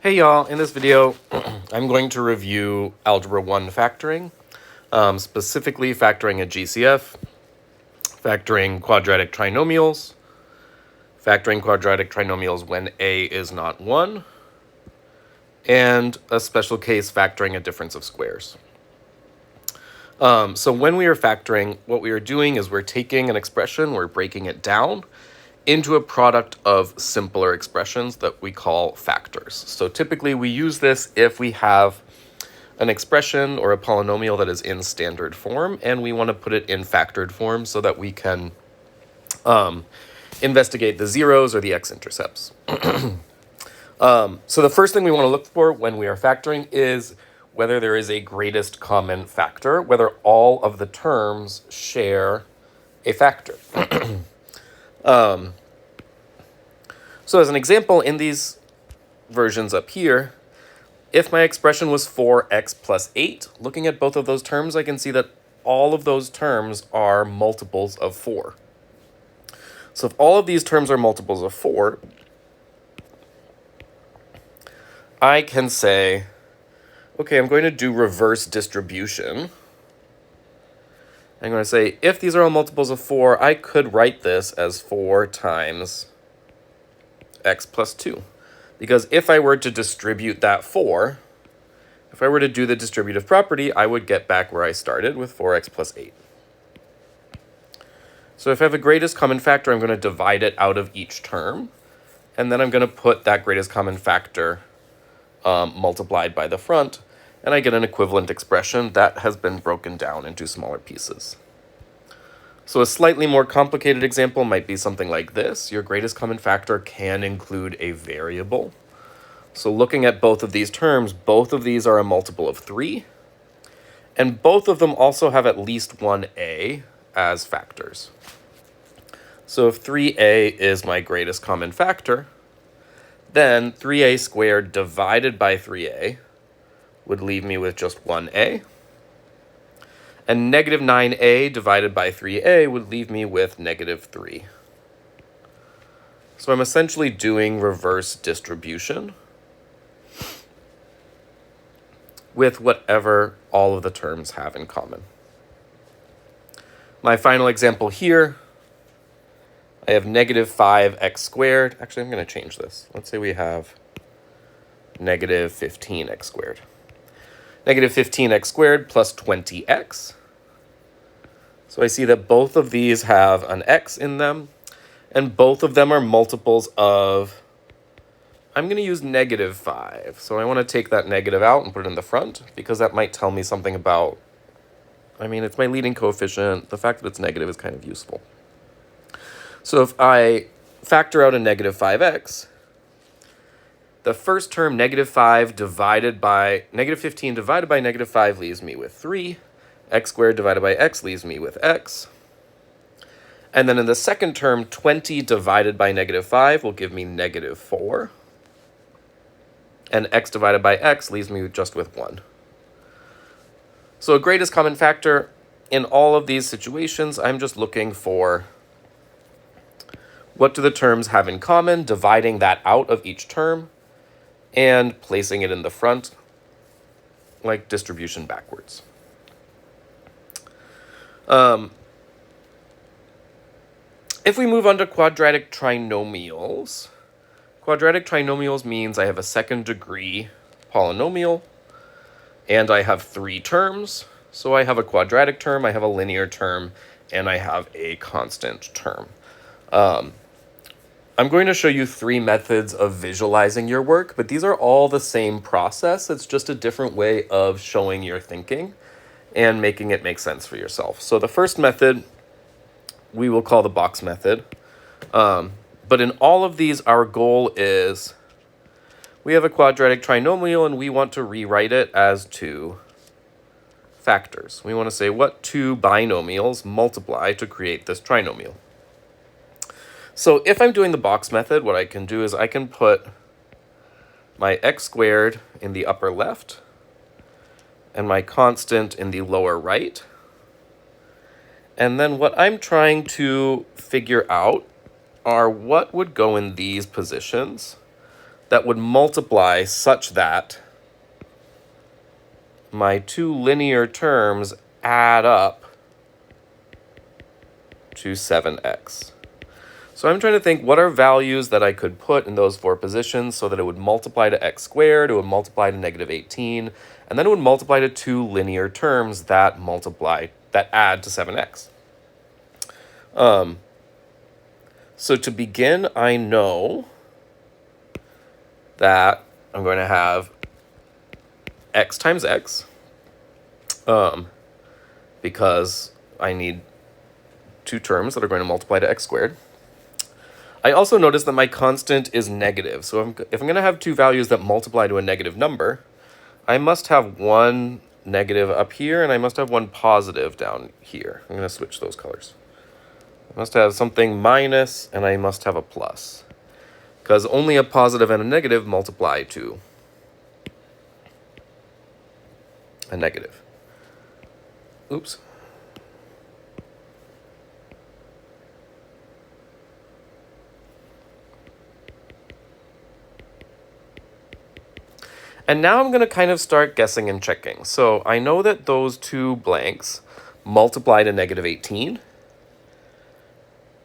Hey y'all, in this video I'm going to review Algebra 1 factoring, specifically factoring a GCF, factoring quadratic trinomials, factoring quadratic trinomials when a is not 1, and a special case factoring a difference of squares. So when we are factoring, what we are doing is we're taking an expression, we're breaking it down into a product of simpler expressions that we call factors. So typically we use this if we have an expression or a polynomial that is in standard form and we want to put it in factored form so that we can investigate the zeros or the x-intercepts. So the first thing we want to look for when we are factoring is whether there is a greatest common factor, whether all of the terms share a factor. So as an example, in these versions up here, if my expression was 4x plus 8, looking at both of those terms, I can see that all of those terms are multiples of 4. So if all of these terms are multiples of 4, I can say, okay, I'm going to do reverse distribution. I'm going to say, if these are all multiples of 4, I could write this as 4 times x plus 2. Because if I were to distribute that 4, if I were to do the distributive property, I would get back where I started with 4x plus 8. So if I have a greatest common factor, I'm going to divide it out of each term. And then I'm going to put that greatest common factor multiplied by the front. And I get an equivalent expression that has been broken down into smaller pieces. So a slightly more complicated example might be something like this. Your greatest common factor can include a variable. So looking at both of these terms, both of these are a multiple of 3. And both of them also have at least one a as factors. So if 3a is my greatest common factor, then 3a squared divided by 3a would leave me with just 1a. And negative 9a divided by 3a would leave me with negative 3. So I'm essentially doing reverse distribution with whatever all of the terms have in common. My final example here, I have negative 5x squared. Actually, I'm going to change this. Let's say we have negative 15x squared. Negative 15x squared plus 20x. So I see that both of these have an x in them, and both of them are multiples of, I'm going to use negative 5. So I want to take that negative out and put it in the front, because that might tell me something about, it's my leading coefficient. The fact that it's negative is kind of useful. So if I factor out a negative 5x, the first term, negative 5 divided by, negative 15 divided by negative 5 leaves me with 3. X squared divided by x leaves me with x. And then in the second term, 20 divided by negative 5 will give me negative 4. And x divided by x leaves me just with 1. So a greatest common factor in all of these situations, I'm just looking for what do the terms have in common, dividing that out of each term, and placing it in the front, like distribution backwards. If we move on to quadratic trinomials, quadratic trinomials means I have a second degree polynomial, and I have 3 terms. So I have a quadratic term, I have a linear term, and I have a constant term. I'm going to show you 3 methods of visualizing your work, but these are all the same process. It's just a different way of showing your thinking and making it make sense for yourself. So the first method we will call the box method. But in all of these, our goal is we have a quadratic trinomial and we want to rewrite it as 2 factors. We want to say what 2 binomials multiply to create this trinomial. So if I'm doing the box method, what I can do is I can put my x squared in the upper left and my constant in the lower right. And then what I'm trying to figure out are what would go in these positions that would multiply such that my two linear terms add up to 7x. So I'm trying to think, what are values that I could put in those four positions so that it would multiply to x squared, it would multiply to negative 18, and then it would multiply to two linear terms that add to 7x. So to begin, I know that I'm going to have x times x, because I need two terms that are going to multiply to x squared. I also notice that my constant is negative. So if I'm going to have two values that multiply to a negative number, I must have one negative up here and I must have one positive down here. I'm going to switch those colors. I must have something minus and I must have a plus, because only a positive and a negative multiply to a negative. Oops. And now I'm going to kind of start guessing and checking. So I know that those two blanks multiply to negative 18.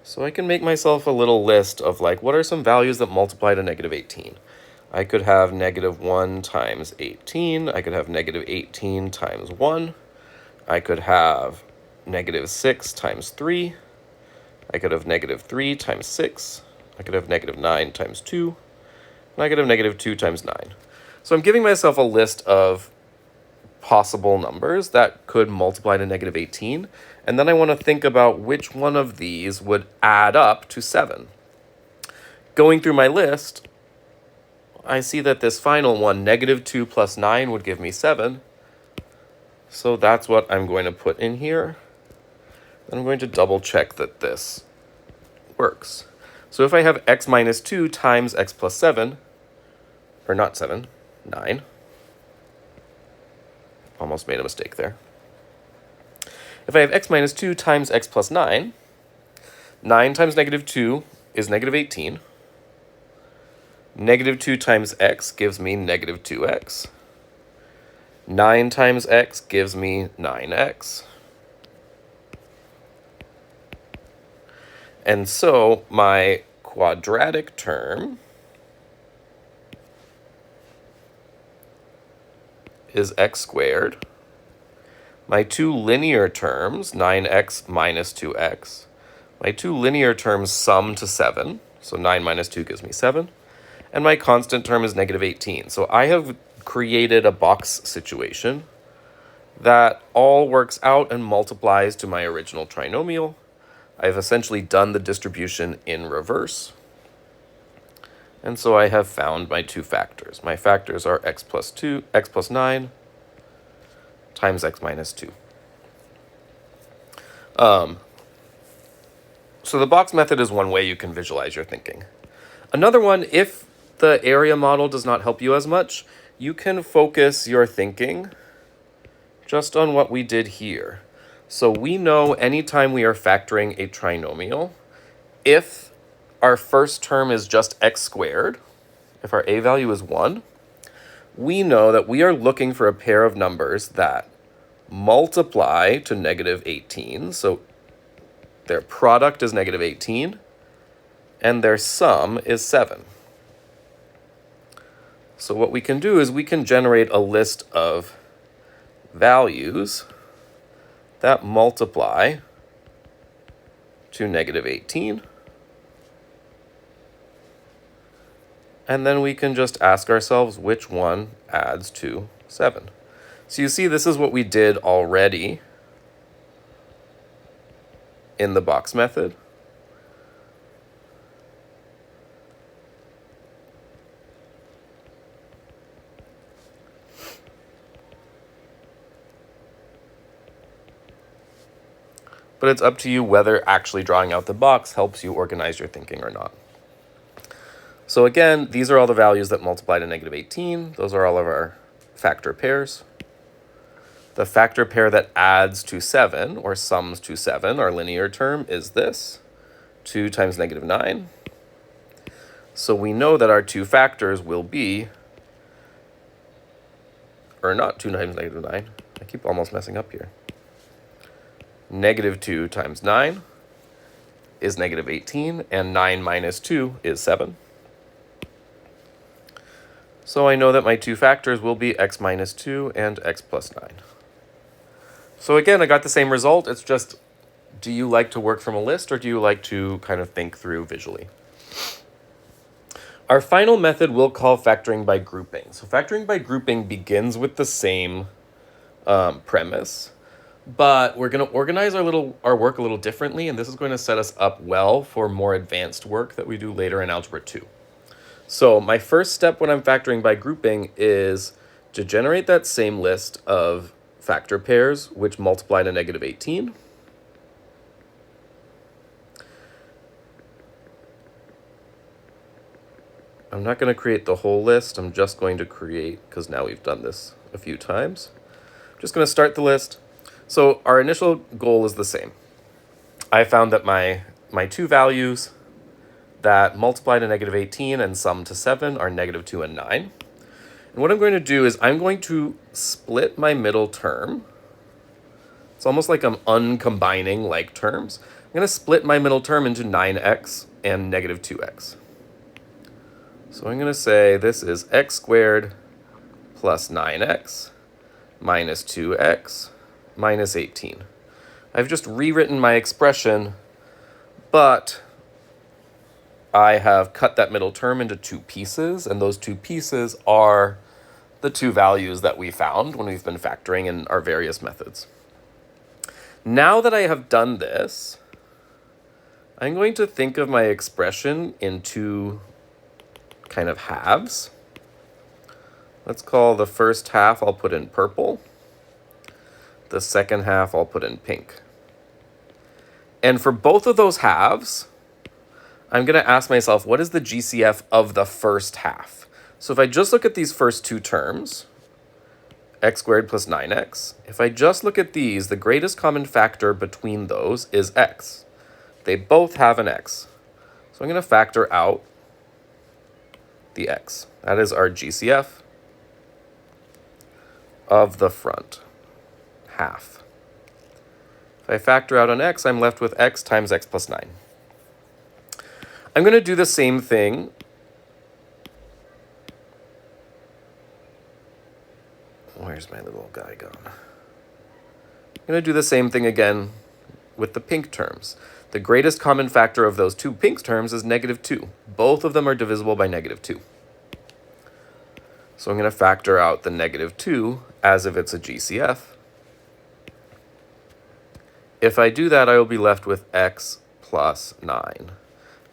So I can make myself a little list of like, what are some values that multiply to negative 18? I could have negative 1 times 18. I could have negative 18 times 1. I could have negative 6 times 3. I could have negative 3 times 6. I could have negative 9 times 2. And I could have negative 2 times 9. So I'm giving myself a list of possible numbers that could multiply to negative 18. And then I want to think about which one of these would add up to 7. Going through my list, I see that this final one, negative 2 plus 9, would give me 7. So that's what I'm going to put in here. And I'm going to double check that this works. So if I have x minus 2 times x plus 7, or not 7, 9. Almost made a mistake there. If I have x minus 2 times x plus 9, 9 times negative 2 is negative 18. Negative 2 times x gives me negative 2x. 9 times x gives me 9x. And so my quadratic term is x squared. My two linear terms, 9x minus 2x, my two linear terms sum to 7. So 9 minus 2 gives me 7. And my constant term is negative 18. So I have created a box situation that all works out and multiplies to my original trinomial. I've essentially done the distribution in reverse. And so I have found my two factors. My factors are x plus 9 times x minus 2. So the box method is one way you can visualize your thinking. Another one, if the area model does not help you as much, you can focus your thinking just on what we did here. So we know anytime we are factoring a trinomial, if our first term is just x squared, if our a value is 1, we know that we are looking for a pair of numbers that multiply to negative 18. So their product is negative 18, and their sum is 7. So what we can do is we can generate a list of values that multiply to negative 18. And then we can just ask ourselves which one adds to 7. So you see, this is what we did already in the box method. But it's up to you whether actually drawing out the box helps you organize your thinking or not. So again, these are all the values that multiply to negative 18. Those are all of our factor pairs. The factor pair that adds to 7, or sums to 7, our linear term, is this, 2 times negative 9. So we know that our two factors will be, or not 2 times negative 9. I keep almost messing up here. Negative 2 times 9 is negative 18, and 9 minus 2 is 7. So I know that my two factors will be x minus 2 and x plus 9. So again, I got the same result. It's just, do you like to work from a list, or do you like to kind of think through visually? Our final method we'll call factoring by grouping. So factoring by grouping begins with the same premise, but we're going to organize our work a little differently, and this is going to set us up well for more advanced work that we do later in Algebra 2. So my first step when I'm factoring by grouping is to generate that same list of factor pairs which multiply to negative 18. I'm not going to create the whole list. I'm just going to create, because now we've done this a few times. I'm just going to start the list. So our initial goal is the same. I found that my two values that multiply to negative 18 and sum to 7 are negative 2 and 9. And what I'm going to do is I'm going to split my middle term. It's almost like I'm uncombining like terms. I'm going to split my middle term into 9x and negative 2x. So I'm going to say this is x squared plus 9x minus 2x minus 18. I've just rewritten my expression, but I have cut that middle term into two pieces, and those two pieces are the two values that we found when we've been factoring in our various methods. Now that I have done this, I'm going to think of my expression in two kind of halves. Let's call the first half I'll put in purple. The second half I'll put in pink. And for both of those halves, I'm going to ask myself, what is the GCF of the first half? So if I just look at these first two terms, x squared plus 9x, if I just look at these, the greatest common factor between those is x. They both have an x. So I'm going to factor out the x. That is our GCF of the front half. If I factor out an x, I'm left with x times x plus 9. I'm going to do the same thing where's my little guy gone? I'm going to do the same thing again with the pink terms. The greatest common factor of those two pink terms is negative 2. Both of them are divisible by negative 2. So I'm going to factor out the negative 2 as if it's a GCF. If I do that, I will be left with x plus 9.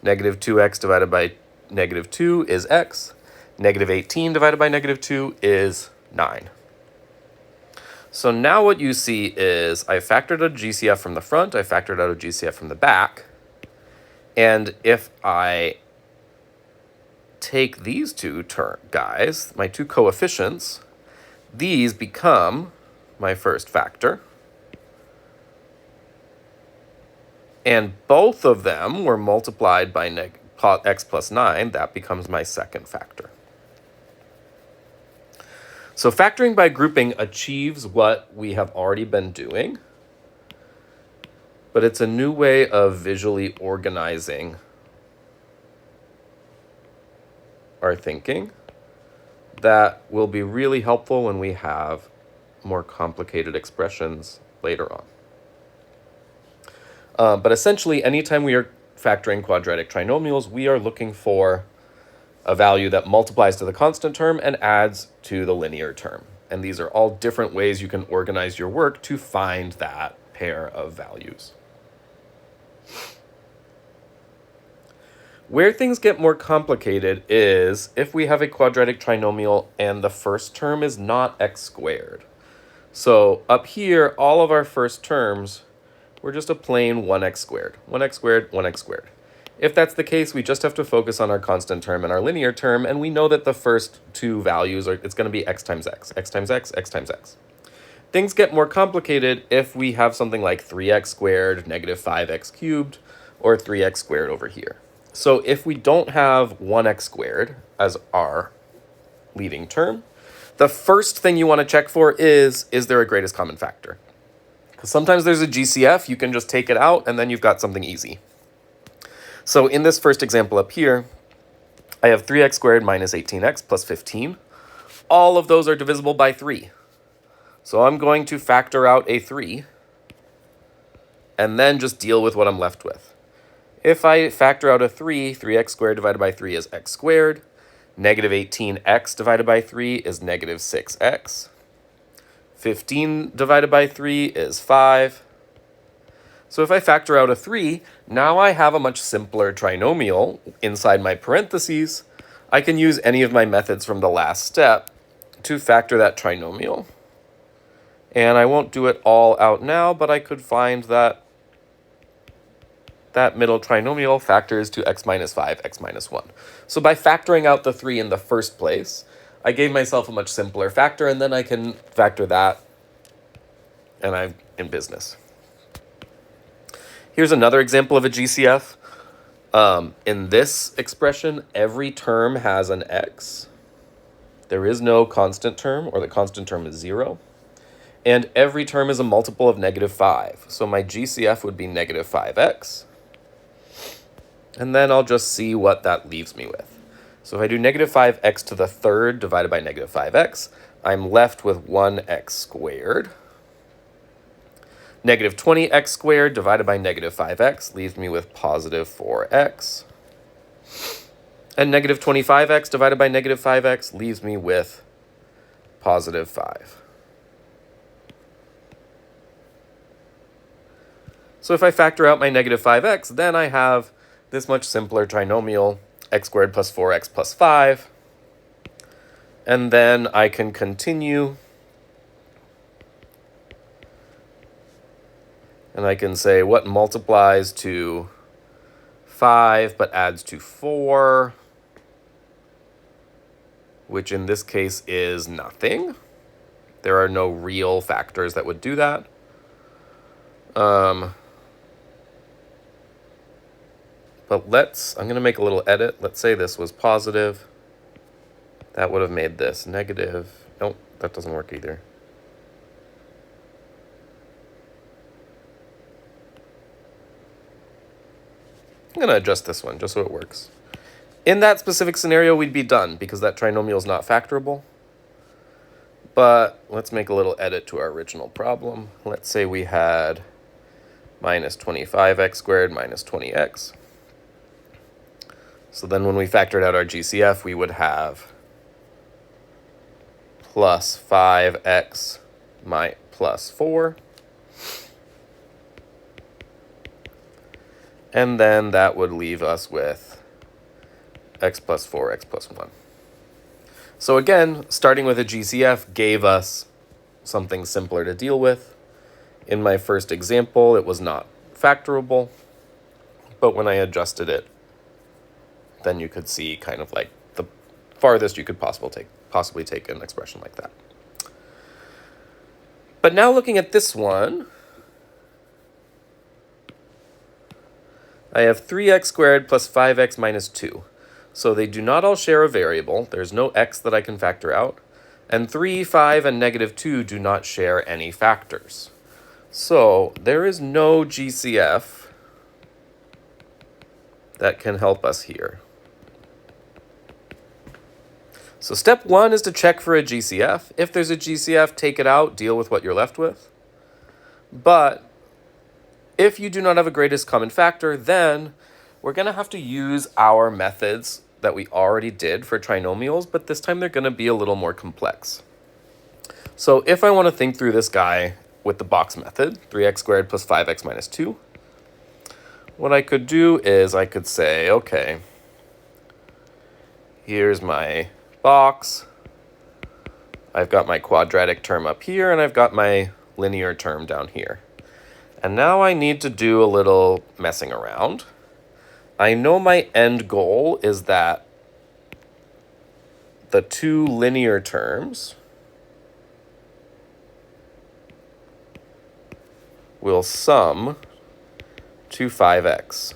Negative 2x divided by negative 2 is x. Negative 18 divided by negative 2 is 9. So now what you see is I factored a GCF from the front, I factored out a GCF from the back, and if I take these two guys, my two coefficients, these become my first factor. And both of them were multiplied by x plus 9. That becomes my second factor. So factoring by grouping achieves what we have already been doing, but it's a new way of visually organizing our thinking that will be really helpful when we have more complicated expressions later on. But essentially, anytime we are factoring quadratic trinomials, we are looking for a value that multiplies to the constant term and adds to the linear term. And these are all different ways you can organize your work to find that pair of values. Where things get more complicated is if we have a quadratic trinomial and the first term is not x squared. So up here, all of our first terms were just a plain 1x squared. 1x squared, 1x squared. If that's the case, we just have to focus on our constant term and our linear term, and we know that the first two values it's going to be x times x, x times x, x times x. Things get more complicated if we have something like 3x squared, negative 5x cubed, or 3x squared over here. So if we don't have 1x squared as our leading term, the first thing you want to check for is there a greatest common factor? Because sometimes there's a GCF, you can just take it out, and then you've got something easy. So in this first example up here, I have 3x squared minus 18x plus 15. All of those are divisible by 3. So I'm going to factor out a 3, and then just deal with what I'm left with. If I factor out a 3, 3x squared divided by 3 is x squared. Negative 18x divided by 3 is negative 6x. 15 divided by 3 is 5. So if I factor out a 3, now I have a much simpler trinomial inside my parentheses. I can use any of my methods from the last step to factor that trinomial. And I won't do it all out now, but I could find that that middle trinomial factors to x minus 5, x minus 1. So by factoring out the 3 in the first place, I gave myself a much simpler factor, and then I can factor that, and I'm in business. Here's another example of a GCF. In this expression, every term has an x. There is no constant term, or the constant term is 0. And every term is a multiple of negative 5. So my GCF would be negative 5x. And then I'll just see what that leaves me with. So if I do negative 5x to the third divided by negative 5x, I'm left with 1x squared. Negative 20x squared divided by negative 5x leaves me with positive 4x. And negative 25x divided by negative 5x leaves me with positive 5. So if I factor out my negative 5x, then I have this much simpler trinomial, x squared plus 4x plus 5. And then I can continue. And I can say what multiplies to 5 but adds to 4, which in this case is nothing. There are no real factors that would do that. But I'm going to make a little edit. Let's say this was positive. That would have made this negative. Nope, that doesn't work either. I'm going to adjust this one just so it works. In that specific scenario, we'd be done because that trinomial is not factorable. But let's make a little edit to our original problem. Let's say we had minus 25x squared minus 20x. So then when we factored out our GCF, we would have plus 5x plus 4. And then that would leave us with x plus 4, x plus 1. So again, starting with a GCF gave us something simpler to deal with. In my first example, it was not factorable. But when I adjusted it, then you could see kind of like the farthest you could possibly take an expression like that. But now looking at this one, I have 3x squared plus 5x minus 2. So they do not all share a variable. There's no x that I can factor out. And 3, 5, and negative 2 do not share any factors. So there is no GCF that can help us here. So step 1 is to check for a GCF. If there's a GCF, take it out, deal with what you're left with. But if you do not have a greatest common factor, then we're going to have to use our methods that we already did for trinomials, but this time they're going to be a little more complex. So if I want to think through this guy with the box method, 3x squared plus 5x minus 2, what I could do is I could say, okay, here's my box. I've got my quadratic term up here, and I've got my linear term down here. And now I need to do a little messing around. I know my end goal is that the two linear terms will sum to 5x.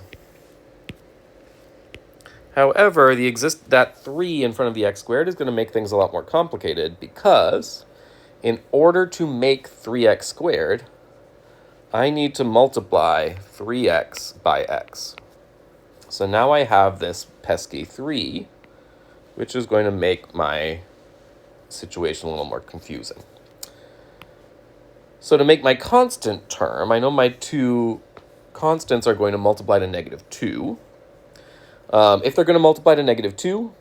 However, that 3 in front of the x squared is going to make things a lot more complicated because in order to make 3x squared, I need to multiply 3x by x. So now I have this pesky 3, which is going to make my situation a little more confusing. So to make my constant term, I know my two constants are going to multiply to negative 2. If they're going to multiply to negative 2,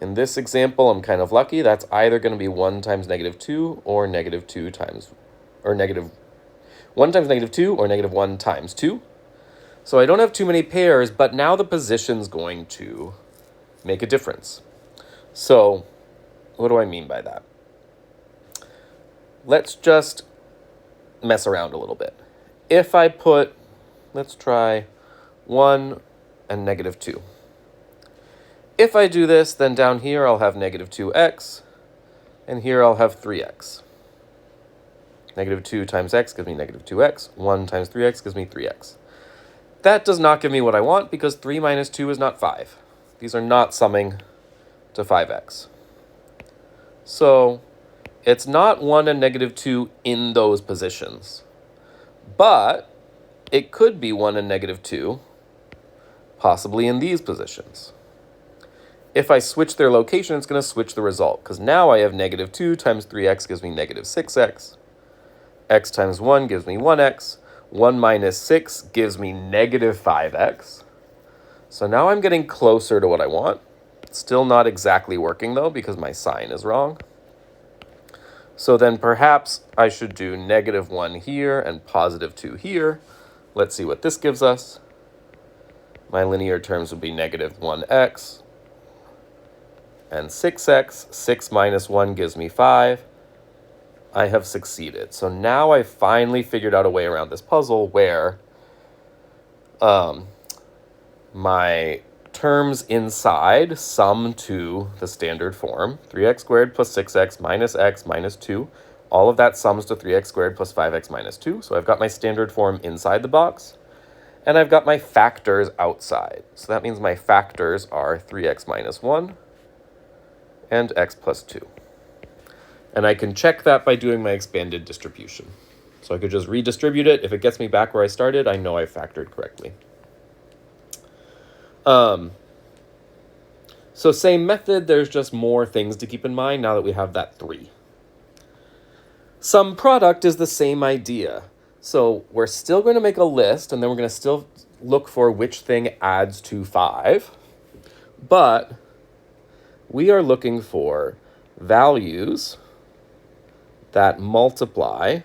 in this example, I'm kind of lucky. That's either going to be 1 times negative 2 or negative 2 times, or negative 1 times negative 2 or negative 1 times 2. So I don't have too many pairs, but now the position's going to make a difference. So what do I mean by that? Let's just mess around a little bit. If I put, let's try 1 and negative 2. If I do this, then down here I'll have negative 2x, and here I'll have 3x. Negative 2 times x gives me negative 2x. 1 times 3x gives me 3x. That does not give me what I want because 3 minus 2 is not 5. These are not summing to 5x. So it's not 1 and negative 2 in those positions. But it could be 1 and negative 2, possibly in these positions. If I switch their location, it's going to switch the result, because now I have negative 2 times 3x gives me negative 6x. X times 1 gives me 1x. 1 minus 6 gives me negative 5x. So now I'm getting closer to what I want. Still not exactly working, though, because my sign is wrong. So then perhaps I should do negative 1 here and positive 2 here. Let's see what this gives us. My linear terms would be negative 1x and 6x. 6 minus 1 gives me 5. I have succeeded. So now I finally figured out a way around this puzzle where my terms inside sum to the standard form, 3x squared plus 6x minus 2. All of that sums to 3x squared plus 5x minus 2. So I've got my standard form inside the box, and I've got my factors outside. So that means my factors are 3x minus 1 and x plus 2. And I can check that by doing my expanded distribution. So I could just redistribute it. If it gets me back where I started, I know I factored correctly. So same method, there's just more things to keep in mind now that we have that 3. Sum product is the same idea. So we're still going to make a list, and then we're going to still look for which thing adds to 5. But we are looking for values that multiply.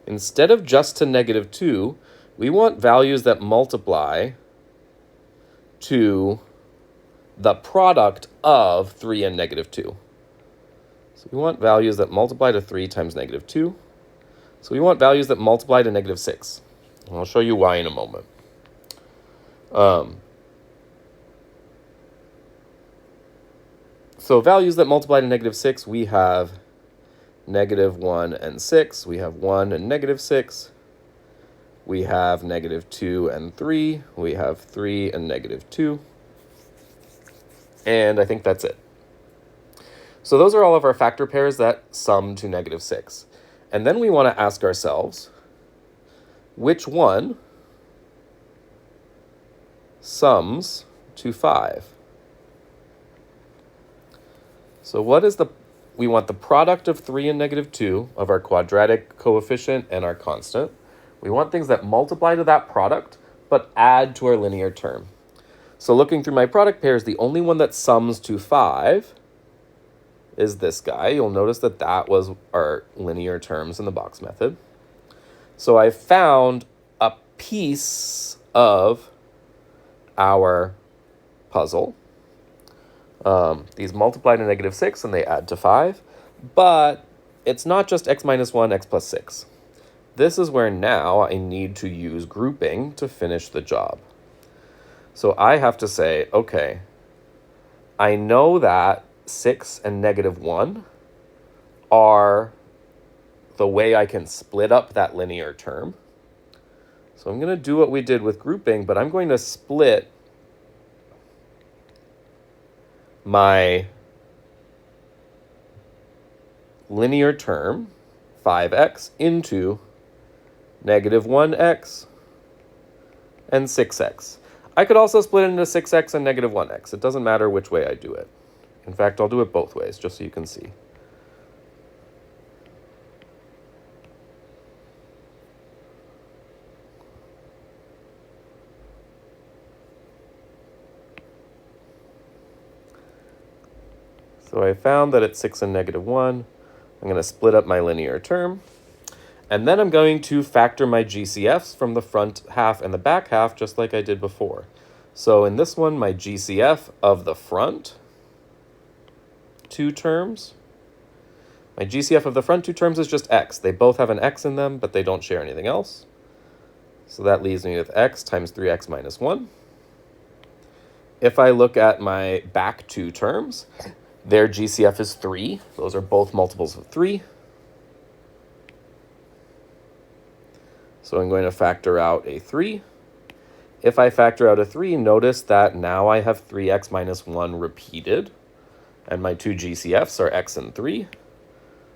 Instead of just to negative 2, we want values that multiply to the product of 3 and negative 2. So we want values that multiply to 3 times negative 2. So we want values that multiply to negative 6. And I'll show you why in a moment. So values that multiply to negative 6, we have negative 1 and 6. We have 1 and negative 6. We have negative 2 and 3. We have 3 and negative 2. And I think that's it. So those are all of our factor pairs that sum to negative 6. And then we want to ask ourselves, which one sums to 5? So we want the product of 3 and negative 2 of our quadratic coefficient and our constant. We want things that multiply to that product, but add to our linear term. So looking through my product pairs, the only one that sums to 5 is this guy. You'll notice that that was our linear terms in the box method. So I found a piece of our puzzle. These multiply to negative 6 and they add to 5. But it's not just x minus 1, x plus 6. This is where now I need to use grouping to finish the job. So I have to say, okay, I know that 6 and negative 1 are the way I can split up that linear term. So I'm going to do what we did with grouping, but I'm going to split my linear term, 5x, into negative 1x and 6x. I could also split it into 6x and negative 1x. It doesn't matter which way I do it. In fact, I'll do it both ways, just so you can see. So I found that at 6 and negative 1, I'm going to split up my linear term. And then I'm going to factor my GCFs from the front half and the back half, just like I did before. So in this one, my GCF of the front two terms, my GCF of the front two terms is just x. They both have an x in them, but they don't share anything else. So that leaves me with x times 3x minus 1. If I look at my back two terms, their GCF is 3. Those are both multiples of 3. So I'm going to factor out a 3. If I factor out a 3, notice that now I have 3x minus 1 repeated. And my two GCFs are x and 3.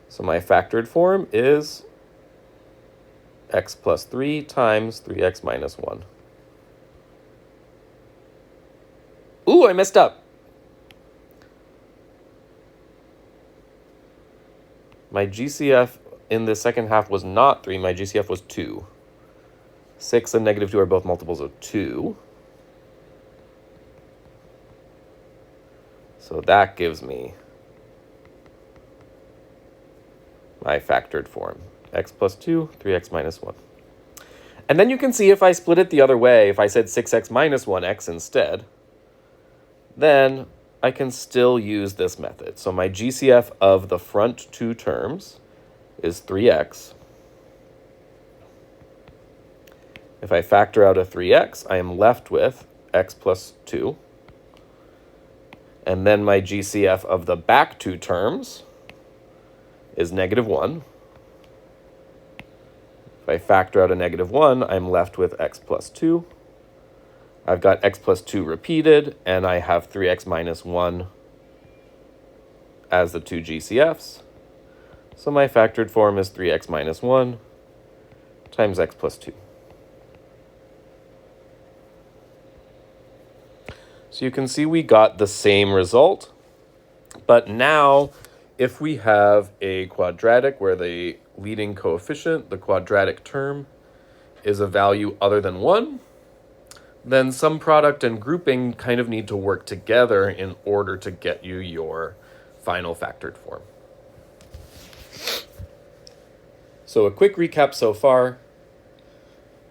So my factored form is x plus 3 times 3x minus 1. Ooh, I messed up. My GCF in the second half was not 3. My GCF was 2. 6 and negative 2 are both multiples of 2. So that gives me my factored form. X plus 2, 3x minus 1. And then you can see if I split it the other way, if I said 6x minus 1x instead, then I can still use this method. So my GCF of the front two terms is 3x. If I factor out a 3x, I am left with x plus 2. And then my GCF of the back two terms is negative 1. If I factor out a negative 1, I'm left with x plus 2. I've got x plus 2 repeated, and I have 3x minus 1 as the two GCFs. So my factored form is 3x minus 1 times x plus 2. So you can see we got the same result, but now if we have a quadratic where the leading coefficient, the quadratic term, is a value other than 1, then sum product and grouping kind of need to work together in order to get you your final factored form. So a quick recap so far.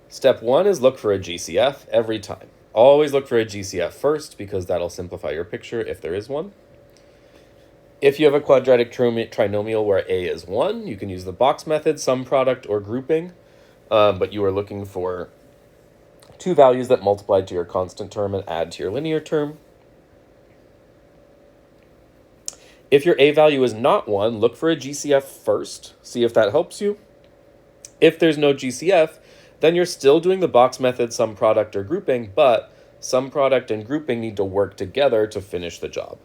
Step 1 is look for a GCF every time. Always look for a GCF first because that'll simplify your picture if there is one. If you have a quadratic trinomial where a is 1, you can use the box method, sum product, or grouping, but you are looking for two values that multiply to your constant term and add to your linear term. If your a value is not 1, look for a GCF first, see if that helps you. If there's no GCF, then you're still doing the box method, sum product, or grouping, but sum product and grouping need to work together to finish the job.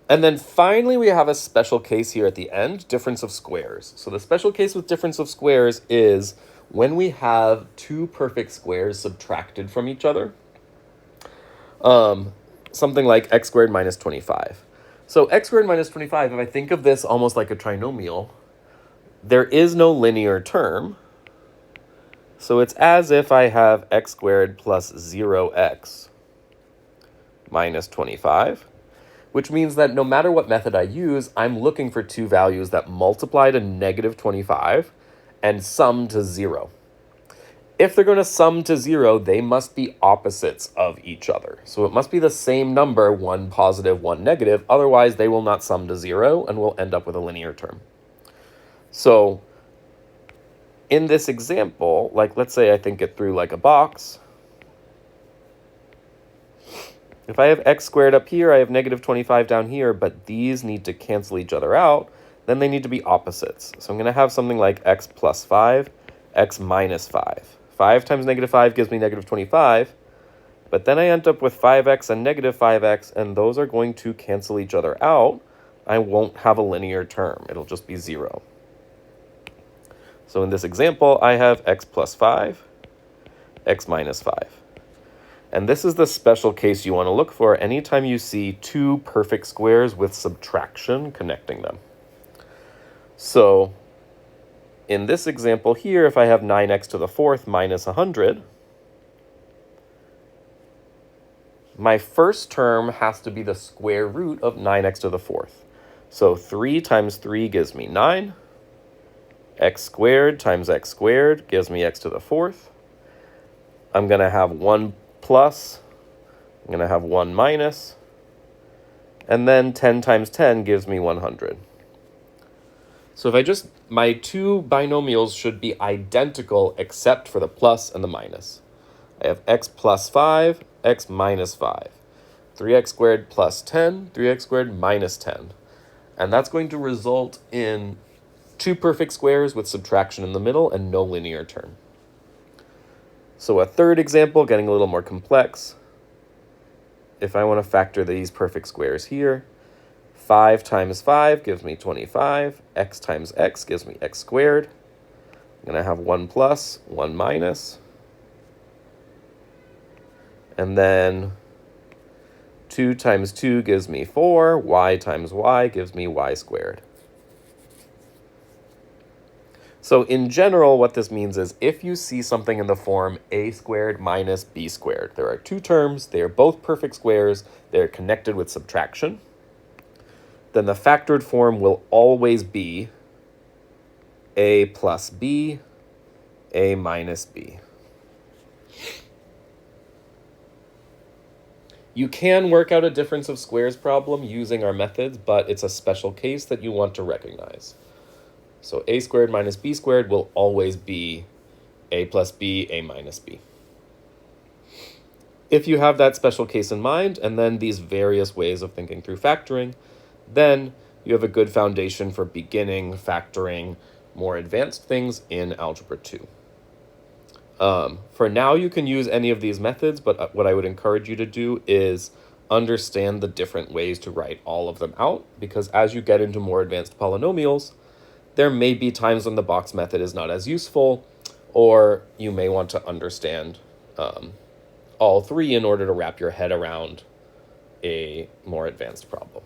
And then finally, we have a special case here at the end, difference of squares. So the special case with difference of squares is when we have two perfect squares subtracted from each other, something like x squared minus 25. So x squared minus 25, if I think of this almost like a trinomial, there is no linear term. So it's as if I have x squared plus 0x minus 25, which means that no matter what method I use, I'm looking for two values that multiply to negative 25 and sum to 0. If they're going to sum to 0, they must be opposites of each other. So it must be the same number, one positive, one negative. Otherwise, they will not sum to 0 and we'll end up with a linear term. So in this example, like let's say I think it through like a box. If I have x squared up here, I have negative 25 down here, but these need to cancel each other out, then they need to be opposites. So I'm going to have something like x plus 5 x minus 5. 5 times negative 5 gives me negative 25. But then I end up with 5x and negative 5x, and those are going to cancel each other out. I won't have a linear term. It'll just be 0. So in this example, I have x plus 5, x minus 5. And this is the special case you want to look for anytime you see two perfect squares with subtraction connecting them. So in this example here, if I have 9x to the fourth minus 100, my first term has to be the square root of 9x to the fourth. So 3 times 3 gives me 9. X squared times x squared gives me x to the fourth. I'm going to have 1 plus, I'm going to have 1 minus, and then 10 times 10 gives me 100. So if my two binomials should be identical except for the plus and the minus. I have x plus 5, x minus 5. 3x squared plus 10, 3x squared minus 10. And that's going to result in two perfect squares with subtraction in the middle and no linear term. So a third example, getting a little more complex. If I want to factor these perfect squares here, 5 times 5 gives me 25. X times x gives me x squared. I'm going to have 1 plus, 1 minus. And then 2 times 2 gives me 4. Y times y gives me y squared. So in general, what this means is if you see something in the form a squared minus b squared, there are two terms, they are both perfect squares, they're connected with subtraction, then the factored form will always be a plus b, a minus b. You can work out a difference of squares problem using our methods, but it's a special case that you want to recognize. So a squared minus b squared will always be a plus b, a minus b. If you have that special case in mind, and then these various ways of thinking through factoring, then you have a good foundation for beginning factoring more advanced things in Algebra 2. For now, you can use any of these methods, but what I would encourage you to do is understand the different ways to write all of them out, because as you get into more advanced polynomials, there may be times when the box method is not as useful, or you may want to understand all three in order to wrap your head around a more advanced problem.